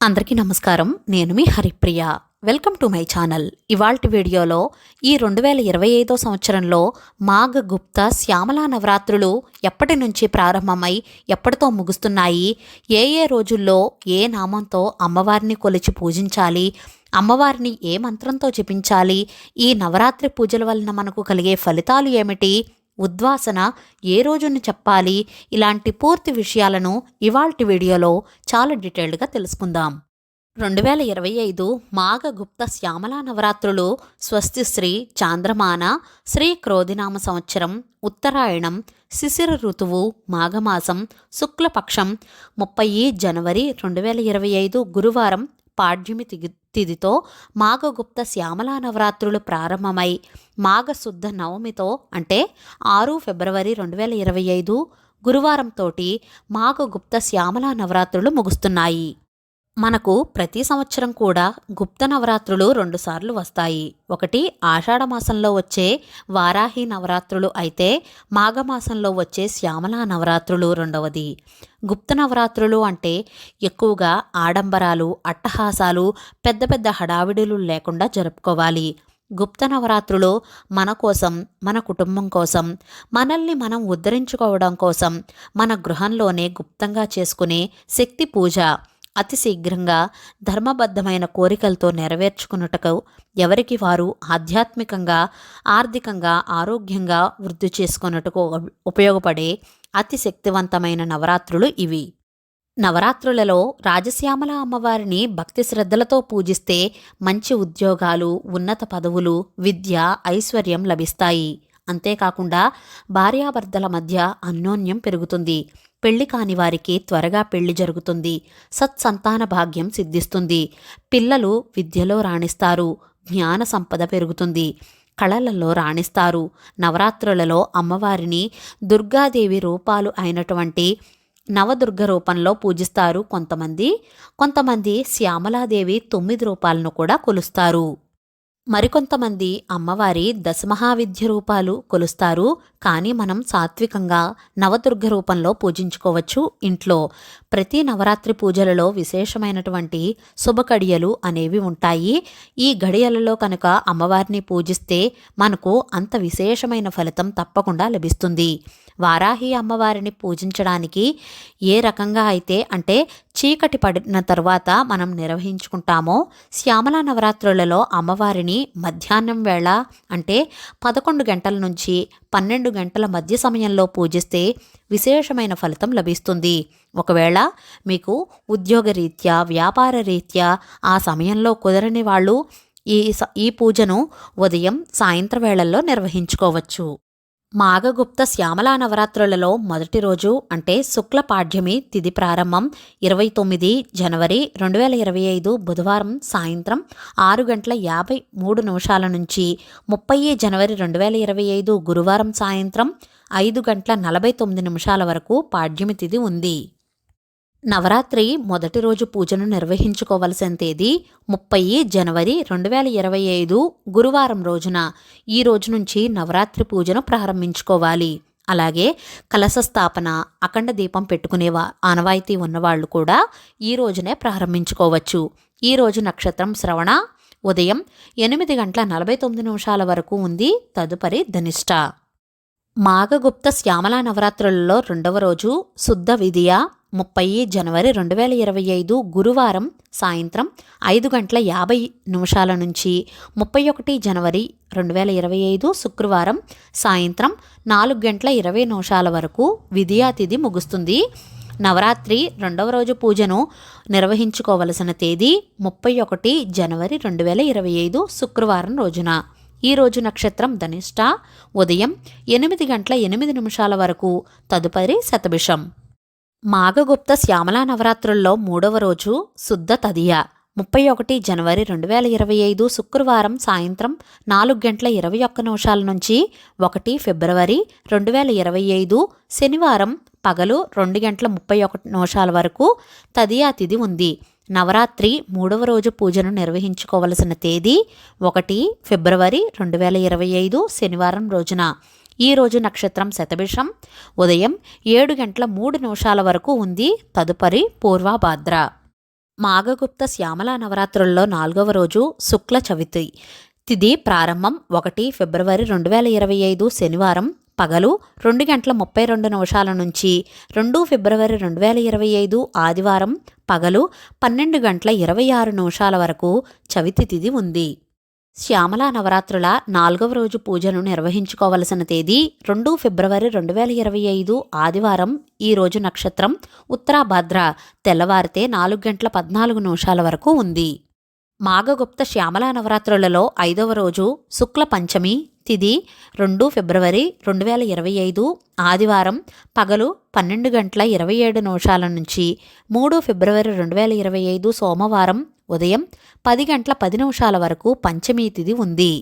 అందరికీ నమస్కారం. నేను మీ Haripriya. Welcome to my channel. ఇవాల్టి వీడియోలో ఈ 2025 సంవత్సరంలో మాఘ గుప్త శ్యామలా నవరాత్రులు ఎప్పటి నుంచి ప్రారంభమై ఎప్పటితో ముగుస్తున్నాయి, ఏ ఏ రోజుల్లో ఏ నామంతో అమ్మవారిని కొలిచి పూజించాలి, అమ్మవారిని ఏ మంత్రంతో జపించాలి, ఈ నవరాత్రి పూజల వలన మనకు కలిగే ఫలితాలు ఏమిటి, ఉద్వాసన ఏ రోజున చెప్పాలి, ఇలాంటి పూర్తి విషయాలను ఇవాల్టి వీడియోలో చాలా డీటెయిల్డ్గా తెలుసుకుందాం. 2025 మాఘ గుప్త శ్యామలా నవరాత్రులు స్వస్తి శ్రీ చాంద్రమాన శ్రీ క్రోధినామ సంవత్సరం ఉత్తరాయణం శిశిర ఋతువు మాఘమాసం శుక్లపక్షం 30 జనవరి 2025 గురువారం పాడ్యమి తిథితో మాఘగుప్త శ్యామలా నవరాత్రులు ప్రారంభమై మాఘశుద్ధ నవమితో అంటే 6 ఫిబ్రవరి 2025 గురువారంతోటి మాఘగుప్త శ్యామలా నవరాత్రులు ముగుస్తున్నాయి. మనకు ప్రతి సంవత్సరం కూడా గుప్త నవరాత్రులు 2 సార్లు వస్తాయి. ఒకటి ఆషాఢమాసంలో వచ్చే వారాహి నవరాత్రులు అయితే మాఘమాసంలో వచ్చే శ్యామలా నవరాత్రులు రెండవది. గుప్త నవరాత్రులు అంటే ఎక్కువగా ఆడంబరాలు, అట్టహాసాలు, పెద్ద పెద్ద హడావిడులు లేకుండా జరుపుకోవాలి. గుప్త నవరాత్రులు మన కోసం, మన కుటుంబం కోసం, మనల్ని మనం ఉద్ధరించుకోవడం కోసం మన గృహంలోనే గుప్తంగా చేసుకునే శక్తి పూజ. అతి శీఘ్రంగా ధర్మబద్ధమైన కోరికలతో నెరవేర్చుకున్నటకు ఎవరికి వారు ఆధ్యాత్మికంగా, ఆర్థికంగా, ఆరోగ్యంగా వృద్ధి చేసుకున్నట్టుకు ఉపయోగపడే అతి శక్తివంతమైన నవరాత్రులు ఇవి. నవరాత్రులలో రాజశ్యామల అమ్మవారిని భక్తి శ్రద్ధలతో పూజిస్తే మంచి ఉద్యోగాలు, ఉన్నత పదవులు, విద్య, ఐశ్వర్యం లభిస్తాయి. అంతేకాకుండా భార్యాభర్తల మధ్య అన్యోన్యం పెరుగుతుంది. పెళ్లి కాని వారికి త్వరగా పెళ్లి జరుగుతుంది. సత్సంతాన భాగ్యం సిద్ధిస్తుంది. పిల్లలు విద్యలో రాణిస్తారు. జ్ఞాన సంపద పెరుగుతుంది. కళలలో రాణిస్తారు. నవరాత్రులలో అమ్మవారిని దుర్గాదేవి రూపాలు అయినటువంటి నవదుర్గ రూపంలో పూజిస్తారు కొంతమంది శ్యామలాదేవి 9 రూపాలను కూడా కొలుస్తారు. మరికొంతమంది అమ్మవారి దశమహావిద్య రూపాలు కొలుస్తారు. కానీ మనం సాత్వికంగా నవదుర్గ రూపంలో పూజించుకోవచ్చు ఇంట్లో. ప్రతి నవరాత్రి పూజలలో విశేషమైనటువంటి శుభగడియలు అనేవి ఉంటాయి. ఈ గడియలలో కనుక అమ్మవారిని పూజిస్తే మనకు అంత విశేషమైన ఫలితం తప్పకుండా లభిస్తుంది. వారాహి అమ్మవారిని పూజించడానికి ఏ రకంగా అయితే అంటే చీకటి పడిన తరువాత మనం నిర్వహించుకుంటామో, శ్యామలా నవరాత్రులలో అమ్మవారిని మధ్యాహ్నం వేళ అంటే 11 గంటల నుంచి 12 గంటల మధ్య సమయంలో పూజిస్తే విశేషమైన ఫలితం లభిస్తుంది. ఒకవేళ మీకు ఉద్యోగరీత్యా, వ్యాపార రీత్యా ఆ సమయంలో కుదరని వాళ్ళు ఈ పూజను ఉదయం, సాయంత్రం వేళల్లో నిర్వహించుకోవచ్చు. మాఘగుప్త శ్యామలా నవరాత్రులలో మొదటి రోజు అంటే శుక్ల పాడ్యమి తిథి ప్రారంభం 29 జనవరి 2025 బుధవారం సాయంత్రం 6:53 నుంచి 30 జనవరి 2025 గురువారం సాయంత్రం 5:49 వరకు పాడ్యమి తిథి ఉంది. నవరాత్రి మొదటి రోజు పూజను నిర్వహించుకోవలసిన తేదీ 30 జనవరి 2025 గురువారం రోజున. ఈ రోజు నుంచి నవరాత్రి పూజను ప్రారంభించుకోవాలి. అలాగే కలశ స్థాపన, అఖండ దీపం పెట్టుకునే ఆనవాయితీ ఉన్నవాళ్లు కూడా ఈ రోజునే ప్రారంభించుకోవచ్చు. ఈ రోజు నక్షత్రం శ్రవణ. ఉదయం 8:49 వరకు ఉంది. తదుపరి ధనిష్ట. మాఘగుప్త శ్యామలా నవరాత్రులలో రెండవ రోజు శుద్ధ విదియ 30 జనవరి 2025 గురువారం సాయంత్రం 5:50 నుంచి 31 జనవరి 2025 శుక్రవారం సాయంత్రం 4:20 వరకు విదియా తిథి ముగుస్తుంది. నవరాత్రి రెండవ రోజు పూజను నిర్వహించుకోవలసిన తేదీ 31 జనవరి 2025 శుక్రవారం రోజున. ఈ రోజు నక్షత్రం ధనిష్ట. ఉదయం 8:08 వరకు. తదుపరి శతభిషం. మాఘగుప్త శ్యామలా నవరాత్రుల్లో మూడవ రోజు శుద్ధ తదియ 31 జనవరి 2025 శుక్రవారం సాయంత్రం 4:21 నుంచి 1 ఫిబ్రవరి 2025 శనివారం పగలు 2:31 వరకు తదియా తిథి ఉంది. నవరాత్రి మూడవ రోజు పూజను నిర్వహించుకోవలసిన తేదీ 1 ఫిబ్రవరి 2025 శనివారం రోజున. ఈ రోజు నక్షత్రం శతభిషం. ఉదయం 7:03 వరకు ఉంది. తదుపరి పూర్వభాద్ర. మాఘగుప్త శ్యామలా నవరాత్రుల్లో 4వ రోజు శుక్ల చవితి. తిథి ప్రారంభం 1 ఫిబ్రవరి 2025 శనివారం పగలు 2:32 నుంచి 2 ఫిబ్రవరి 2025 ఆదివారం పగలు 12:26 వరకు చవితి తిథి ఉంది. శ్యామలా నవరాత్రుల 4వ రోజు పూజను నిర్వహించుకోవలసిన తేదీ 2 ఫిబ్రవరి 2025 ఆదివారం. ఈ రోజు నక్షత్రం ఉత్తరాభాద్ర, తెల్లవారితే 4:14 వరకు ఉంది. మాఘగుప్త శ్యామలా నవరాత్రులలో 5వ రోజు శుక్ల పంచమి. తిథి 2 ఫిబ్రవరి 2025 ఆదివారం పగలు 12:27 నుంచి 3 ఫిబ్రవరి 2025 సోమవారం ఉదయం 10:10 వరకు పంచమీ తిథి ఉంది.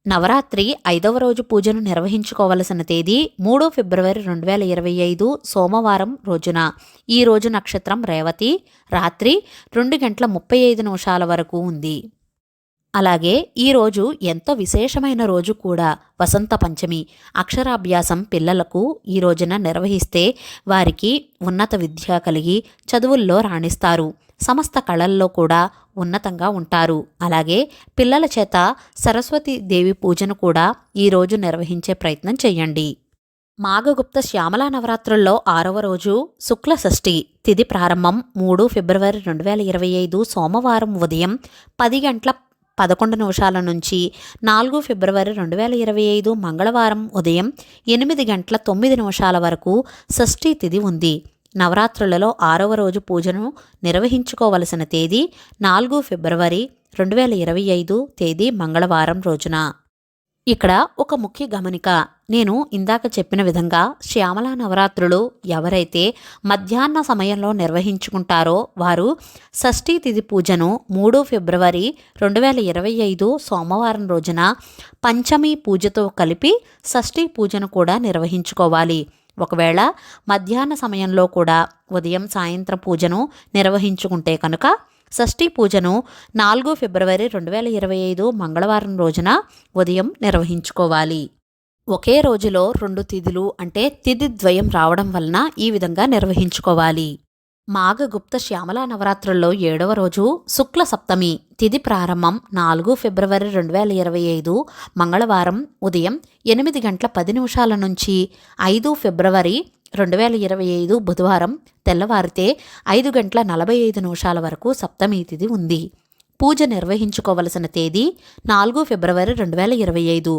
నవరాత్రి 5వ రోజు పూజను నిర్వహించుకోవలసిన తేదీ 3 ఫిబ్రవరి 2025 సోమవారం రోజున. ఈ రోజు నక్షత్రం రేవతి, రాత్రి 2:35 వరకు ఉంది. అలాగే ఈరోజు ఎంతో విశేషమైన రోజు కూడా వసంత పంచమి. అక్షరాభ్యాసం పిల్లలకు ఈ రోజున నిర్వహిస్తే వారికి ఉన్నత విద్య కలిగి చదువుల్లో రాణిస్తారు. సమస్త కళల్లో కూడా ఉన్నతంగా ఉంటారు. అలాగే పిల్లల చేత సరస్వతీ దేవి పూజను కూడా ఈరోజు నిర్వహించే ప్రయత్నం చేయండి. మాఘగుప్త శ్యామలా నవరాత్రుల్లో 6వ రోజు శుక్ల షష్ఠి. తిథి ప్రారంభం 3 ఫిబ్రవరి 2025 సోమవారం ఉదయం 10:11 నుంచి 4 ఫిబ్రవరి 2025 మంగళవారం ఉదయం 8:09 వరకు షష్ఠీ తిథి ఉంది. నవరాత్రులలో 6వ రోజు పూజను నిర్వహించుకోవలసిన తేదీ 4 ఫిబ్రవరి 2025 తేదీ మంగళవారం రోజున. ఇక్కడ ఒక ముఖ్య గమనిక. నేను ఇందాక చెప్పిన విధంగా శ్యామలా నవరాత్రులు ఎవరైతే మధ్యాహ్న సమయంలో నిర్వహించుకుంటారో వారు షష్ఠీ తిథి పూజను 3 ఫిబ్రవరి 2025 సోమవారం రోజున పంచమి పూజతో కలిపి షష్ఠీ పూజను కూడా నిర్వహించుకోవాలి. ఒకవేళ మధ్యాహ్న సమయంలో కూడా ఉదయం సాయంత్రం పూజను నిర్వహించుకుంటే కనుక షష్ఠీ పూజను 4 ఫిబ్రవరి 2025 మంగళవారం రోజున ఉదయం నిర్వహించుకోవాలి. ఒకే రోజులో 2 తిథులు అంటే తిథి ద్వయం రావడం వలన ఈ విధంగా నిర్వహించుకోవాలి. మాఘగుప్త శ్యామలా నవరాత్రుల్లో 7వ రోజు శుక్ల సప్తమి. తిథి ప్రారంభం 4 ఫిబ్రవరి 2025 మంగళవారం ఉదయం 8:10 నుంచి 5 ఫిబ్రవరి 2025 బుధవారం తెల్లవారితే 5:45 వరకు సప్తమీ తిథి ఉంది. పూజ నిర్వహించుకోవలసిన తేదీ 4 ఫిబ్రవరి 2025.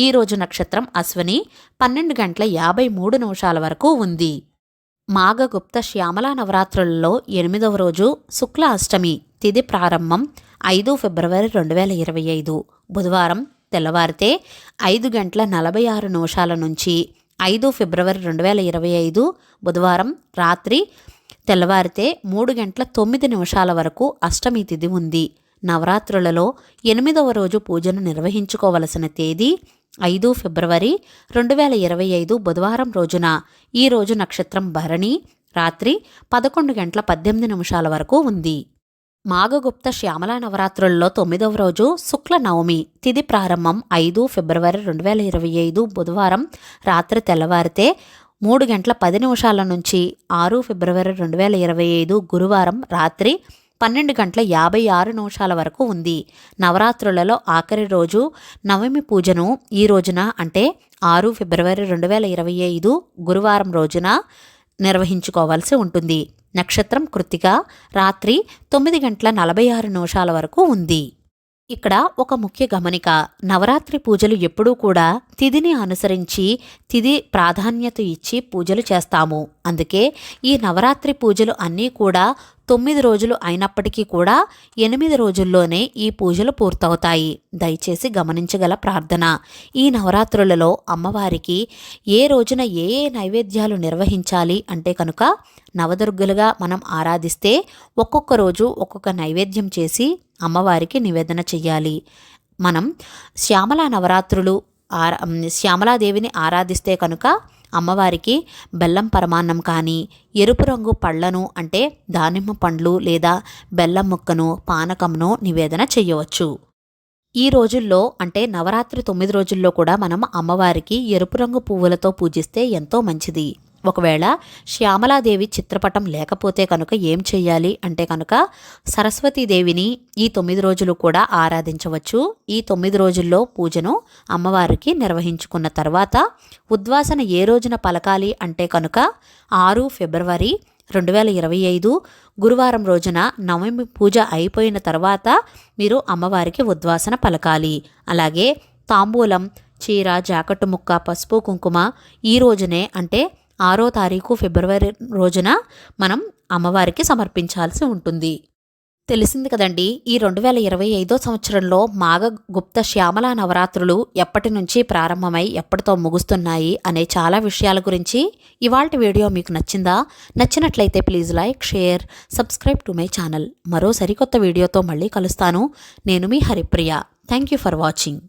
ఈ రోజు నక్షత్రం అశ్విని 12:53 వరకు ఉంది. మాఘగుప్త శ్యామలా నవరాత్రులలో 8వ రోజు శుక్ల అష్టమి. తిథి ప్రారంభం 5 ఫిబ్రవరి 2025 బుధవారం తెల్లవారితే 5:46 నుంచి 5 ఫిబ్రవరి 2025 బుధవారం రాత్రి తెల్లవారితే 3:09 వరకు అష్టమి తిథి ఉంది. నవరాత్రులలో 8వ రోజు పూజను నిర్వహించుకోవలసిన తేదీ 5 ఫిబ్రవరి 2025 బుధవారం రోజున. ఈ రోజు నక్షత్రం భరణి, రాత్రి 11:18 వరకు ఉంది. మాఘగుప్త శ్యామలా నవరాత్రుల్లో 9వ రోజు శుక్ల నవమి. తిథి ప్రారంభం 5 ఫిబ్రవరి 2025 బుధవారం రాత్రి తెల్లవారితే 3:10 నుంచి 6 ఫిబ్రవరి 2025 గురువారం రాత్రి 12:56 వరకు ఉంది. నవరాత్రులలో ఆఖరి రోజు నవమి పూజను ఈ రోజున అంటే 6 ఫిబ్రవరి 2025 గురువారం రోజున నిర్వహించుకోవాల్సి ఉంటుంది. నక్షత్రం కృత్తిక, రాత్రి 9:46 వరకు ఉంది. ఇక్కడ ఒక ముఖ్య గమనిక. నవరాత్రి పూజలు ఎప్పుడూ కూడా తిథిని అనుసరించి తిథి ప్రాధాన్యత ఇచ్చి పూజలు చేస్తాము. అందుకే ఈ నవరాత్రి పూజలు అన్నీ కూడా 9 రోజులు అయినప్పటికీ కూడా 8 రోజుల్లోనే ఈ పూజలు పూర్తవుతాయి. దయచేసి గమనించగల ప్రార్థన. ఈ నవరాత్రులలో అమ్మవారికి ఏ రోజున ఏ నైవేద్యాలు నిర్వహించాలి అంటే కనుక నవదుర్గలుగా మనం ఆరాధిస్తే ఒక్కొక్క రోజు ఒక్కొక్క నైవేద్యం చేసి అమ్మవారికి నివేదన చెయ్యాలి. మనం శ్యామలా నవరాత్రులు శ్యామలాదేవిని ఆరాధిస్తే కనుక అమ్మవారికి బెల్లం పరమాన్నం కానీ ఎరుపు రంగు పళ్లను అంటే దానిమ్మ పండ్లు లేదా బెల్లం ముక్కను పానకంను నివేదన చెయ్యవచ్చు. ఈ రోజుల్లో అంటే నవరాత్రి 9 రోజుల్లో కూడా మనం అమ్మవారికి ఎరుపు రంగు పువ్వులతో పూజిస్తే ఎంతో మంచిది. ఒకవేళ శ్యామలాదేవి చిత్రపటం లేకపోతే కనుక ఏం చెయ్యాలి అంటే కనుక సరస్వతీదేవిని ఈ 9 రోజులు కూడా ఆరాధించవచ్చు. ఈ 9 రోజుల్లో పూజను అమ్మవారికి నిర్వహించుకున్న తర్వాత ఉద్వాసన ఏ రోజున పలకాలి అంటే కనుక 6 ఫిబ్రవరి 2025 గురువారం రోజున నవమి పూజ అయిపోయిన తర్వాత మీరు అమ్మవారికి ఉద్వాసన పలకాలి. అలాగే తాంబూలం, చీర, జాకెట్టు ముక్క, పసుపు, కుంకుమ ఈ రోజునే అంటే 6వ తారీఖు ఫిబ్రవరి రోజున మనం అమ్మవారికి సమర్పించాల్సి ఉంటుంది. తెలిసింది కదండి, ఈ 2025 సంవత్సరంలో మాఘగుప్త శ్యామల నవరాత్రులు ఎప్పటి నుంచి ప్రారంభమై ఎప్పటితో ముగుస్తున్నాయి అనే చాలా విషయాల గురించి ఇవాల్టి వీడియో మీకు నచ్చిందా? నచ్చినట్లయితే please like, share, subscribe to my channel. మరో సరికొత్త వీడియోతో మళ్ళీ కలుస్తాను. నేను మీ Haripriya. Thank you for watching.